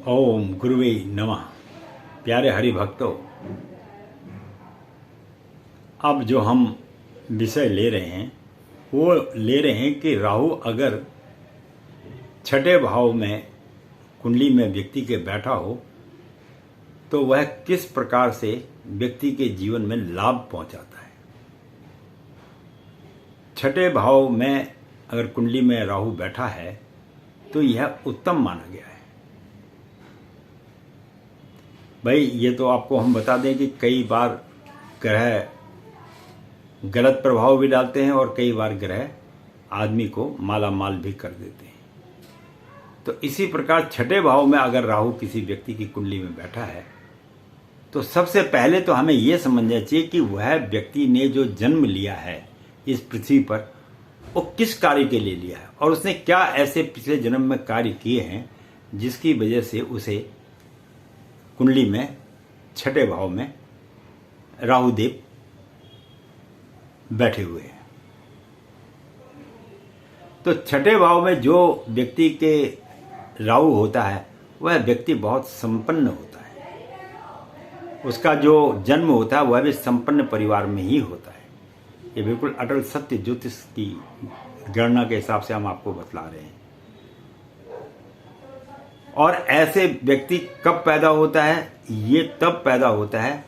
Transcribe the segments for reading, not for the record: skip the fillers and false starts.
ओम गुरुवे नमः। प्यारे हरि भक्तों, अब जो हम विषय ले रहे हैं वो ले रहे हैं कि राहु अगर छठे भाव में कुंडली में व्यक्ति के बैठा हो तो वह किस प्रकार से व्यक्ति के जीवन में लाभ पहुंचाता है। छठे भाव में अगर कुंडली में राहु बैठा है तो यह उत्तम माना गया है। भाई ये तो आपको हम बता दें कि कई बार ग्रह गलत प्रभाव भी डालते हैं और कई बार ग्रह आदमी को माला माल भी कर देते हैं। तो इसी प्रकार छठे भाव में अगर राहु किसी व्यक्ति की कुंडली में बैठा है तो सबसे पहले तो हमें यह समझना चाहिए कि वह व्यक्ति ने जो जन्म लिया है इस पृथ्वी पर वो किस कार्य के लिए लिया है और उसने क्या ऐसे पिछले जन्म में कार्य किए हैं जिसकी वजह से उसे कुंडली में छठे भाव में राहु देव बैठे हुए हैं। तो छठे भाव में जो व्यक्ति के राहु होता है वह व्यक्ति बहुत संपन्न होता है। उसका जो जन्म होता है वह भी संपन्न परिवार में ही होता है। ये बिल्कुल अटल सत्य ज्योतिष की गणना के हिसाब से हम आपको बतला रहे हैं। और ऐसे व्यक्ति कब पैदा होता है? ये तब पैदा होता है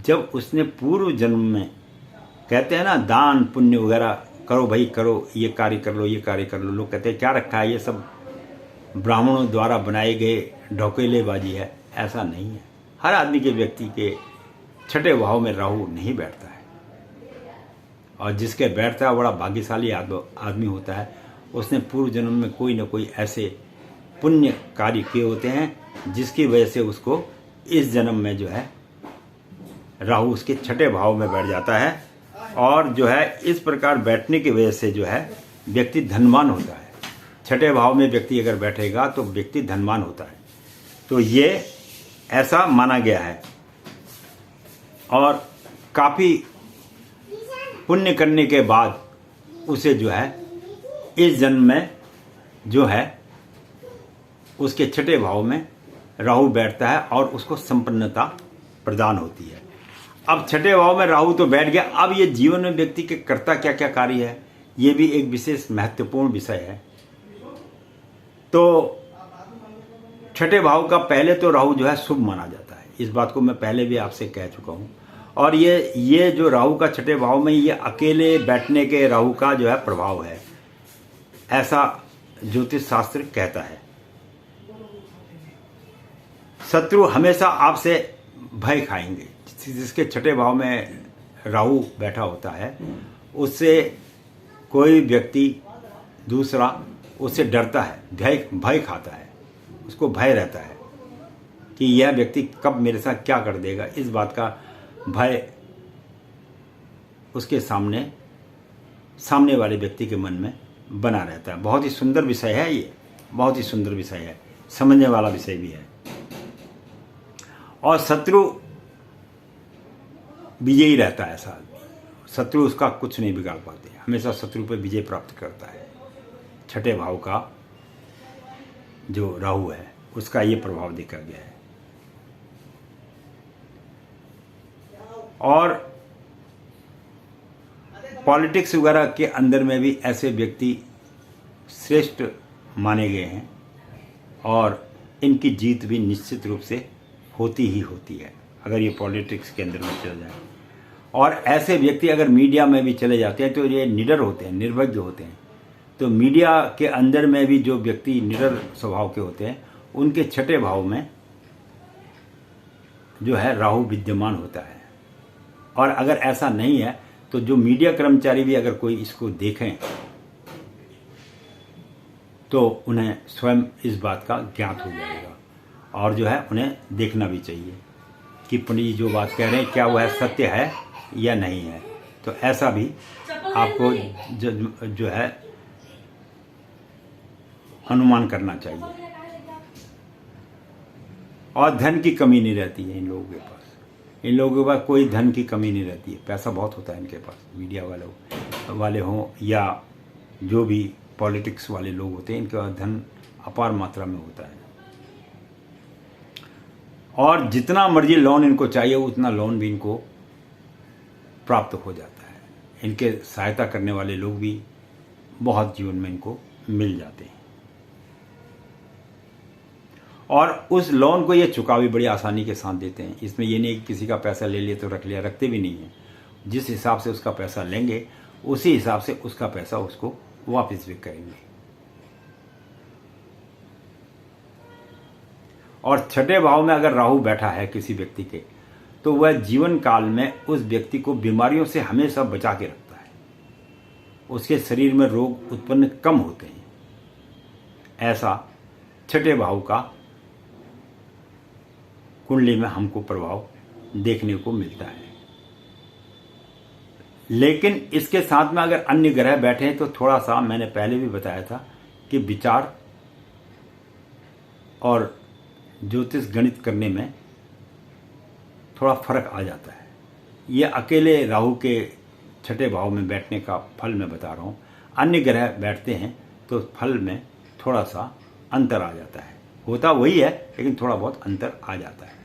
जब उसने पूर्व जन्म में, कहते हैं ना, दान पुण्य वगैरह करो भाई, करो, ये कार्य कर लो, ये कार्य कर लो। लोग कहते हैं क्या रखा है, ये सब ब्राह्मणों द्वारा बनाए गए ढोकेलेबाजी है। ऐसा नहीं है। हर आदमी के व्यक्ति के छठे भाव में राहु नहीं बैठता है और जिसके बैठता है बड़ा भाग्यशाली आदमी होता है। उसने पूर्व जन्म में कोई ना कोई ऐसे पुण्य कार्य किए होते हैं जिसकी वजह से उसको इस जन्म में जो है राहु उसके छठे भाव में बैठ जाता है। और जो है इस प्रकार बैठने की वजह से जो है व्यक्ति धनवान होता है। छठे भाव में व्यक्ति अगर बैठेगा तो व्यक्ति धनवान होता है। तो ये ऐसा माना गया है। और काफ़ी पुण्य करने के बाद उसे जो है इस जन्म में जो है उसके छठे भाव में राहु बैठता है और उसको संपन्नता प्रदान होती है। अब छठे भाव में राहु तो बैठ गया, अब ये जीवन में व्यक्ति के कर्ता क्या क्या कार्य है ये भी एक विशेष महत्वपूर्ण विषय है। तो छठे भाव का पहले तो राहु जो है शुभ माना जाता है। इस बात को मैं पहले भी आपसे कह चुका हूँ। और ये जो राहु का छठे भाव में ये अकेले बैठने के राहु का जो है प्रभाव है, ऐसा ज्योतिष शास्त्र कहता है। शत्रु हमेशा आपसे भय खाएंगे। जिसके छठे भाव में राहु बैठा होता है उससे कोई व्यक्ति दूसरा उससे डरता है, भय खाता है, उसको भय रहता है कि यह व्यक्ति कब मेरे साथ क्या कर देगा। इस बात का भय उसके सामने वाले व्यक्ति के मन में बना रहता है। बहुत ही सुंदर विषय है ये, बहुत ही सुंदर विषय है, समझने वाला विषय भी है। और शत्रु विजयी रहता है ऐसा आदमी। शत्रु उसका कुछ नहीं बिगाड़ पाते, हमेशा शत्रु पर विजय प्राप्त करता है। छठे भाव का जो राहु है उसका ये प्रभाव देखा गया है। और पॉलिटिक्स वगैरह के अंदर में भी ऐसे व्यक्ति श्रेष्ठ माने गए हैं और इनकी जीत भी निश्चित रूप से होती ही होती है अगर ये पॉलिटिक्स के अंदर में चले जाए। और ऐसे व्यक्ति अगर मीडिया में भी चले जाते हैं तो ये निडर होते हैं, निर्भज्ञ होते हैं। तो मीडिया के अंदर में भी जो व्यक्ति निडर स्वभाव के होते हैं उनके छठे भाव में जो है राहु विद्यमान होता है। और अगर ऐसा नहीं है तो जो मीडिया कर्मचारी भी अगर कोई इसको देखें तो उन्हें स्वयं इस बात का ज्ञात हो जाएगा और जो है उन्हें देखना भी चाहिए कि पंडित जी जो बात कह रहे हैं क्या वह सत्य है या नहीं है। तो ऐसा भी आपको जो है अनुमान करना चाहिए। और धन की कमी नहीं रहती है इन लोगों के पास। इन लोगों के पास कोई धन की कमी नहीं रहती है। पैसा बहुत होता है इनके पास, मीडिया वाले हों या जो भी पॉलिटिक्स वाले लोग होते हैं, इनके पास धन अपार मात्रा में होता है। और जितना मर्जी लोन इनको चाहिए उतना लोन भी इनको प्राप्त हो जाता है। इनके सहायता करने वाले लोग भी बहुत जीवन में इनको मिल जाते हैं और उस लोन को ये चुका भी बड़ी आसानी के साथ देते हैं। इसमें ये नहीं कि किसी का पैसा ले लिए तो रख लिया, रखते भी नहीं है। जिस हिसाब से उसका पैसा लेंगे उसी हिसाब से उसका पैसा उसको वापस भी करेंगे। और छठे भाव में अगर राहु बैठा है किसी व्यक्ति के, तो वह जीवन काल में उस व्यक्ति को बीमारियों से हमेशा बचा के रखता है। उसके शरीर में रोग उत्पन्न कम होते हैं। ऐसा छठे भाव का कुंडली में हमको प्रभाव देखने को मिलता है। लेकिन इसके साथ में अगर अन्य ग्रह बैठे हैं तो थोड़ा सा, मैंने पहले भी बताया था कि विचार और ज्योतिष गणित करने में थोड़ा फर्क आ जाता है। ये अकेले राहु के छठे भाव में बैठने का फल मैं बता रहा हूँ। अन्य ग्रह बैठते हैं तो फल में थोड़ा सा अंतर आ जाता है। होता वही है लेकिन थोड़ा बहुत अंतर आ जाता है।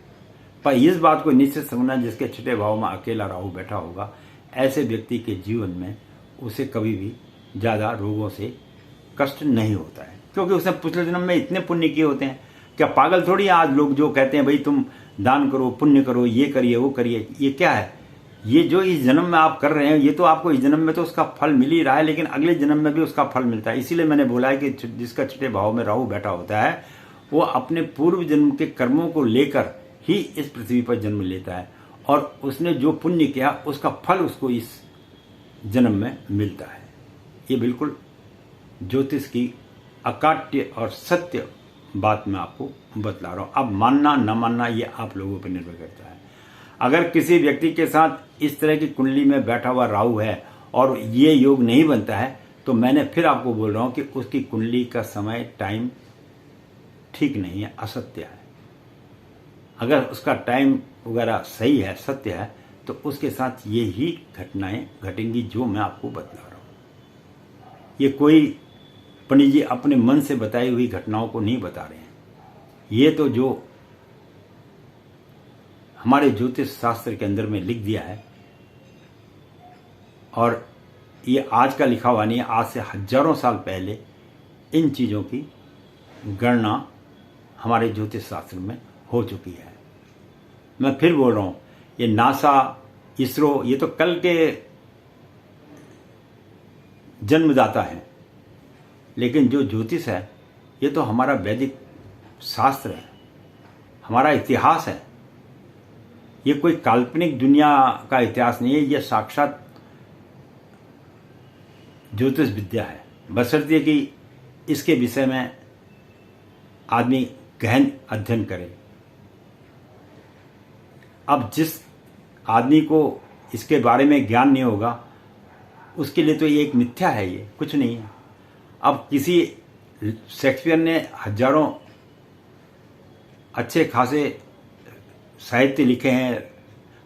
पर इस बात को निश्चित समझना, जिसके छठे भाव में अकेला राहु बैठा होगा, ऐसे व्यक्ति के जीवन में उसे कभी भी ज़्यादा रोगों से कष्ट नहीं होता है, क्योंकि उसने पिछले जन्म में इतने पुण्य किए होते हैं। क्या पागल थोड़ी है आज लोग जो कहते हैं भाई तुम दान करो, पुण्य करो, ये करिए, वो करिए। ये क्या है? ये जो इस जन्म में आप कर रहे हैं, ये तो आपको इस जन्म में तो उसका फल मिल ही रहा है, लेकिन अगले जन्म में भी उसका फल मिलता है। इसीलिए मैंने बोला है कि जिसका छठे भाव में राहु बैठा होता है वो अपने पूर्व जन्म के कर्मों को लेकर ही इस पृथ्वी पर जन्म लेता है, और उसने जो पुण्य किया उसका फल उसको इस जन्म में मिलता है। ये बिल्कुल ज्योतिष की अकाट्य और सत्य बात मैं आपको बतला रहा हूँ। अब मानना न मानना ये आप लोगों पर निर्भर करता है। अगर किसी व्यक्ति के साथ इस तरह की कुंडली में बैठा हुआ राहु है और ये योग नहीं बनता है, तो मैंने फिर आपको बोल रहा हूँ कि उसकी कुंडली का समय टाइम ठीक नहीं है, असत्य है। अगर उसका टाइम वगैरह सही है, सत्य है, तो उसके साथ ये ही घटनाएं घटेंगी जो मैं आपको बतला रहा हूँ। ये कोई पंडित जी अपने मन से बताई हुई घटनाओं को नहीं बता रहे हैं। ये तो जो हमारे ज्योतिष शास्त्र के अंदर में लिख दिया है, और ये आज का लिखा हुआ नहीं है, आज से हजारों साल पहले इन चीज़ों की गणना हमारे ज्योतिष शास्त्र में हो चुकी है। मैं फिर बोल रहा हूँ, ये नासा, इसरो, ये तो कल के जन्मदाता हैं, लेकिन जो ज्योतिष है ये तो हमारा वैदिक शास्त्र है, हमारा इतिहास है। ये कोई काल्पनिक दुनिया का इतिहास नहीं है, यह साक्षात ज्योतिष विद्या है, बशर्ते कि इसके विषय में आदमी गहन अध्ययन करे। अब जिस आदमी को इसके बारे में ज्ञान नहीं होगा उसके लिए तो ये एक मिथ्या है, ये कुछ नहीं है। अब किसी शेक्सपियर ने हजारों अच्छे खासे साहित्य लिखे हैं,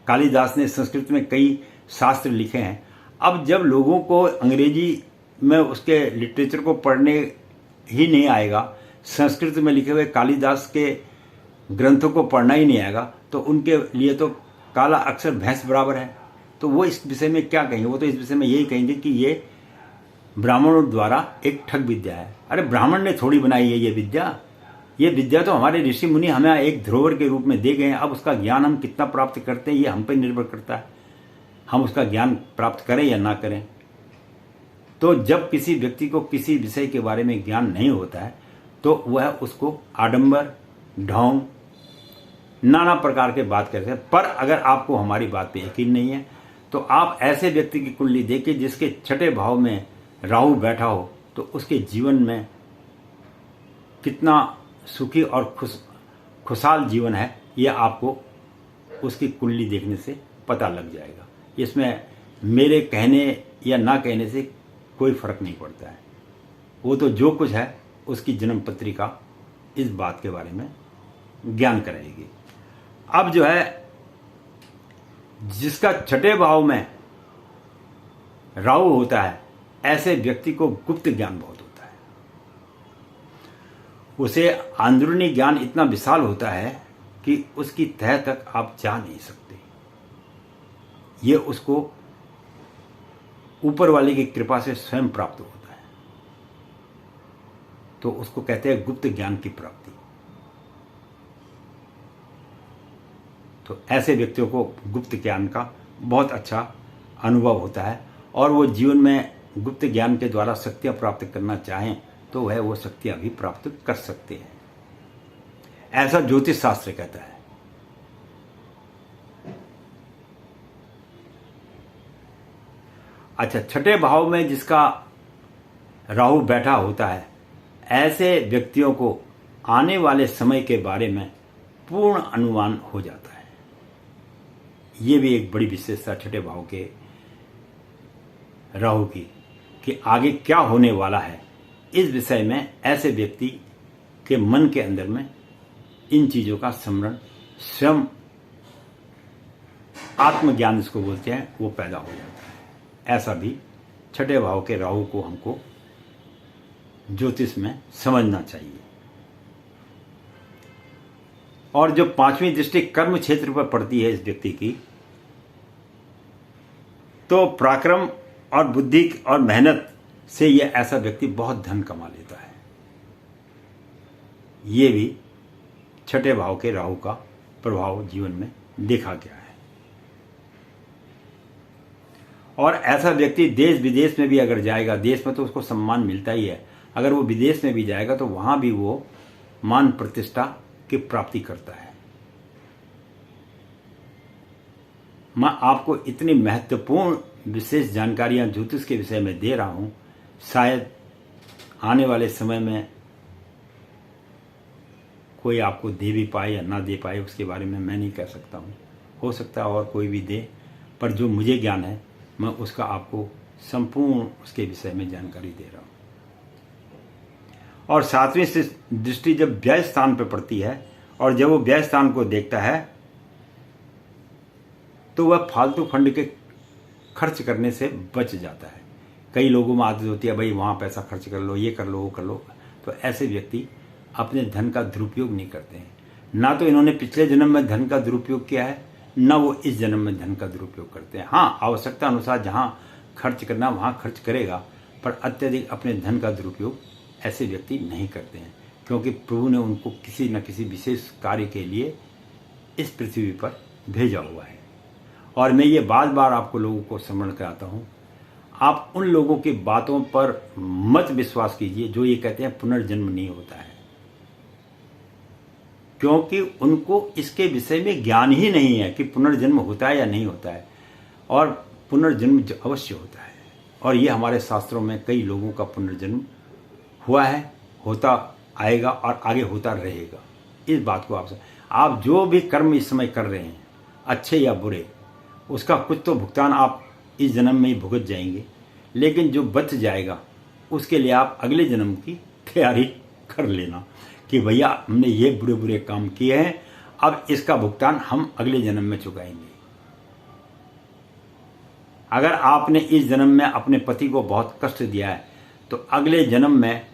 कालिदास ने संस्कृत में कई शास्त्र लिखे हैं। अब जब लोगों को अंग्रेजी में उसके लिटरेचर को पढ़ने ही नहीं आएगा, संस्कृत में लिखे हुए कालिदास के ग्रंथों को पढ़ना ही नहीं आएगा, तो उनके लिए तो काला अक्षर भैंस बराबर है। तो वो इस विषय में क्या कहेंगे? वो तो इस विषय में यही कहेंगे कि ये ब्राह्मणों द्वारा एक ठग विद्या है। अरे ब्राह्मण ने थोड़ी बनाई है ये विद्या। ये विद्या तो हमारे ऋषि मुनि हमें एक धरोहर के रूप में दे गए हैं। अब उसका ज्ञान हम कितना प्राप्त करते हैं ये हम पर निर्भर करता है, हम उसका ज्ञान प्राप्त करें या ना करें। तो जब किसी व्यक्ति को किसी विषय के बारे में ज्ञान नहीं होता है तो वह उसको आडंबर, ढोंग, नाना प्रकार के बात करते हैं। पर अगर आपको हमारी बात पे यकीन नहीं है तो आप ऐसे व्यक्ति की कुंडली देखिए जिसके छठे भाव में राहु बैठा हो, तो उसके जीवन में कितना सुखी और खुशहाल जीवन है ये आपको उसकी कुंडली देखने से पता लग जाएगा। इसमें मेरे कहने या ना कहने से कोई फर्क नहीं पड़ता है। वो तो जो कुछ है उसकी जन्म पत्रिका इस बात के बारे में ज्ञान कराएगी। अब जो है जिसका छठे भाव में राहु होता है, ऐसे व्यक्ति को गुप्त ज्ञान बहुत होता है। उसे अंदरूनी ज्ञान इतना विशाल होता है कि उसकी तह तक आप जा नहीं सकते। ये उसको ऊपर वाले की कृपा से स्वयं प्राप्त होता है। तो उसको कहते हैं गुप्त ज्ञान की प्राप्ति। तो ऐसे व्यक्तियों को गुप्त ज्ञान का बहुत अच्छा अनुभव होता है और वो जीवन में गुप्त ज्ञान के द्वारा शक्तियां प्राप्त करना चाहें तो वह वो शक्तियां भी प्राप्त कर सकते हैं। ऐसा ज्योतिष शास्त्र कहता है। अच्छा, छठे भाव में जिसका राहु बैठा होता है, ऐसे व्यक्तियों को आने वाले समय के बारे में पूर्ण अनुमान हो जाता है। ये भी एक बड़ी विशेषता छठे भाव के राहु की, कि आगे क्या होने वाला है इस विषय में ऐसे व्यक्ति के मन के अंदर में इन चीजों का स्मरण स्वयं आत्मज्ञान इसको बोलते हैं, वो पैदा हो जाता है। ऐसा भी छठे भाव के राहु को हमको ज्योतिष में समझना चाहिए। और जो पांचवी दृष्टि कर्म क्षेत्र पर पड़ती है इस व्यक्ति की, तो पराक्रम और बुद्धि और मेहनत से यह ऐसा व्यक्ति बहुत धन कमा लेता है। ये भी छठे भाव के राहु का प्रभाव जीवन में देखा गया है। और ऐसा व्यक्ति देश विदेश में भी अगर जाएगा, देश में तो उसको सम्मान मिलता ही है, अगर वो विदेश में भी जाएगा तो वहां भी वो मान प्रतिष्ठा की प्राप्ति करता है। मैं आपको इतनी महत्वपूर्ण विशेष जानकारियां ज्योतिष के विषय में दे रहा हूं, शायद आने वाले समय में कोई आपको दे भी पाए या ना दे पाए, उसके बारे में मैं नहीं कह सकता हूं। हो सकता है और कोई भी दे, पर जो मुझे ज्ञान है मैं उसका आपको संपूर्ण उसके विषय में जानकारी दे रहा हूं। और सातवीं दृष्टि जब व्यय स्थान पर पड़ती है और जब वो व्यय स्थान को देखता है तो वह फालतू फंड के खर्च करने से बच जाता है। कई लोगों में आदत होती है, भाई वहां पैसा खर्च कर लो, ये कर लो, वो कर लो। तो ऐसे व्यक्ति अपने धन का दुरुपयोग नहीं करते हैं। ना तो इन्होंने पिछले जन्म में धन का दुरुपयोग किया है, ना वो इस जन्म में धन का दुरुपयोग करते हैं। हाँ, आवश्यकता अनुसार जहां खर्च करना वहां खर्च करेगा, पर अत्यधिक अपने धन का दुरुपयोग ऐसे व्यक्ति नहीं करते हैं, क्योंकि प्रभु ने उनको किसी न किसी विशेष कार्य के लिए इस पृथ्वी पर भेजा हुआ है। और मैं ये बार बार आपको लोगों को स्मरण कराता हूं, आप उन लोगों की बातों पर मत विश्वास कीजिए जो ये कहते हैं पुनर्जन्म नहीं होता है, क्योंकि उनको इसके विषय में ज्ञान ही नहीं है कि पुनर्जन्म होता है या नहीं होता है। और पुनर्जन्म अवश्य होता है, और ये हमारे शास्त्रों में कई लोगों का पुनर्जन्म हुआ है, होता आएगा और आगे होता रहेगा। इस बात को आप जो भी कर्म इस समय कर रहे हैं, अच्छे या बुरे, उसका कुछ तो भुगतान आप इस जन्म में ही भुगत जाएंगे, लेकिन जो बच जाएगा उसके लिए आप अगले जन्म की तैयारी कर लेना कि भैया हमने ये बुरे बुरे काम किए हैं, अब इसका भुगतान हम अगले जन्म में चुकाएंगे। अगर आपने इस जन्म में अपने पति को बहुत कष्ट दिया है तो अगले जन्म में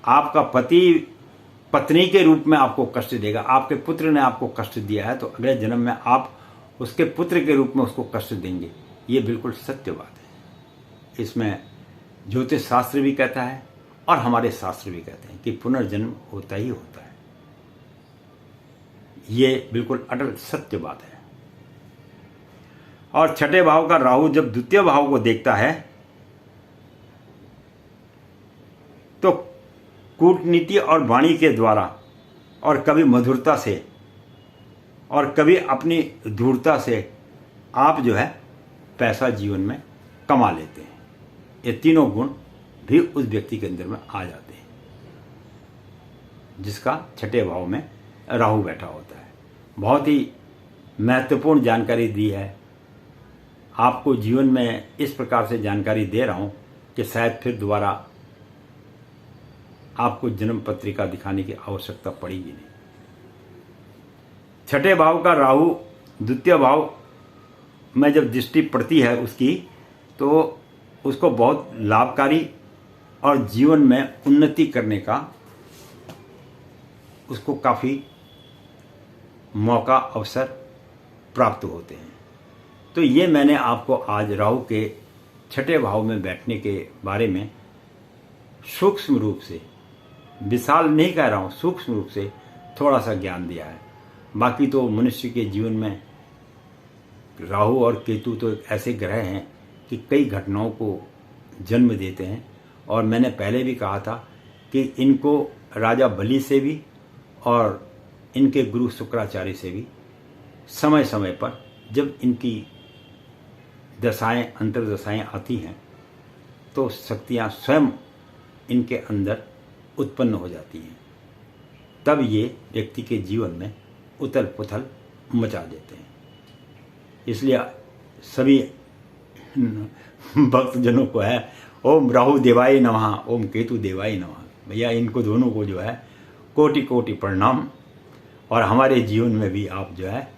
आपका पति पत्नी के रूप में आपको कष्ट देगा। आपके पुत्र ने आपको कष्ट दिया है तो अगले जन्म में आप उसके पुत्र के रूप में उसको कष्ट देंगे। ये बिल्कुल सत्य बात है। इसमें ज्योतिष शास्त्र भी कहता है और हमारे शास्त्र भी कहते हैं कि पुनर्जन्म होता ही होता है। ये बिल्कुल अटल सत्य बात है। और छठे भाव का राहु जब द्वितीय भाव को देखता है तो कूटनीति और वाणी के द्वारा और कभी मधुरता से और कभी अपनी धूर्तता से आप जो है पैसा जीवन में कमा लेते हैं। ये तीनों गुण भी उस व्यक्ति के अंदर में आ जाते हैं जिसका छठे भाव में राहु बैठा होता है। बहुत ही महत्वपूर्ण जानकारी दी है। आपको जीवन में इस प्रकार से जानकारी दे रहा हूं कि शायद फिर दोबारा आपको जन्म पत्रिका दिखाने की आवश्यकता पड़ेगी नहीं। छठे भाव का राहु द्वितीय भाव में जब दृष्टि पड़ती है उसकी, तो उसको बहुत लाभकारी और जीवन में उन्नति करने का उसको काफ़ी मौका अवसर प्राप्त होते हैं। तो ये मैंने आपको आज राहु के छठे भाव में बैठने के बारे में सूक्ष्म रूप से, विशाल नहीं कह रहा हूँ, सूक्ष्म रूप से थोड़ा सा ज्ञान दिया है। बाकी तो मनुष्य के जीवन में राहु और केतु तो ऐसे ग्रह हैं कि कई घटनाओं को जन्म देते हैं। और मैंने पहले भी कहा था कि इनको राजा बलि से भी और इनके गुरु शुक्राचार्य से भी समय समय पर जब इनकी दशाएं, अंतर्दशाएं आती हैं तो शक्तियां स्वयं इनके अंदर उत्पन्न हो जाती हैं। तब ये व्यक्ति के जीवन में उथल पुथल मचा देते हैं। इसलिए सभी भक्तजनों को है ओम राहु देवाय नमः, ओम केतु देवाय नमः। भैया इनको दोनों को जो है कोटि कोटि प्रणाम। और हमारे जीवन में भी आप जो है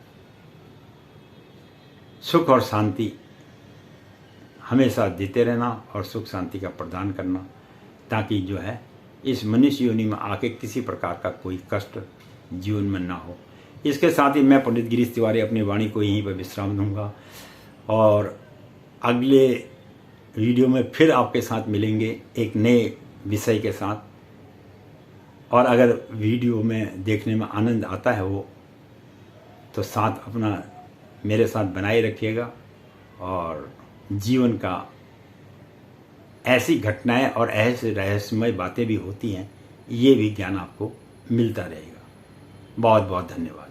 सुख और शांति हमेशा देते रहना और सुख शांति का प्रदान करना, ताकि जो है इस मनुष्य योनि में आके किसी प्रकार का कोई कष्ट जीवन में ना हो। इसके साथ ही मैं पंडित गिरीश तिवारी अपनी वाणी को यहीं पर विश्राम दूंगा और अगले वीडियो में फिर आपके साथ मिलेंगे एक नए विषय के साथ। और अगर वीडियो में देखने में आनंद आता है वो, तो साथ अपना मेरे साथ बनाए रखिएगा और जीवन का ऐसी घटनाएं और ऐसे रहस्यमय बातें भी होती हैं, ये भी ज्ञान आपको मिलता रहेगा। बहुत बहुत धन्यवाद।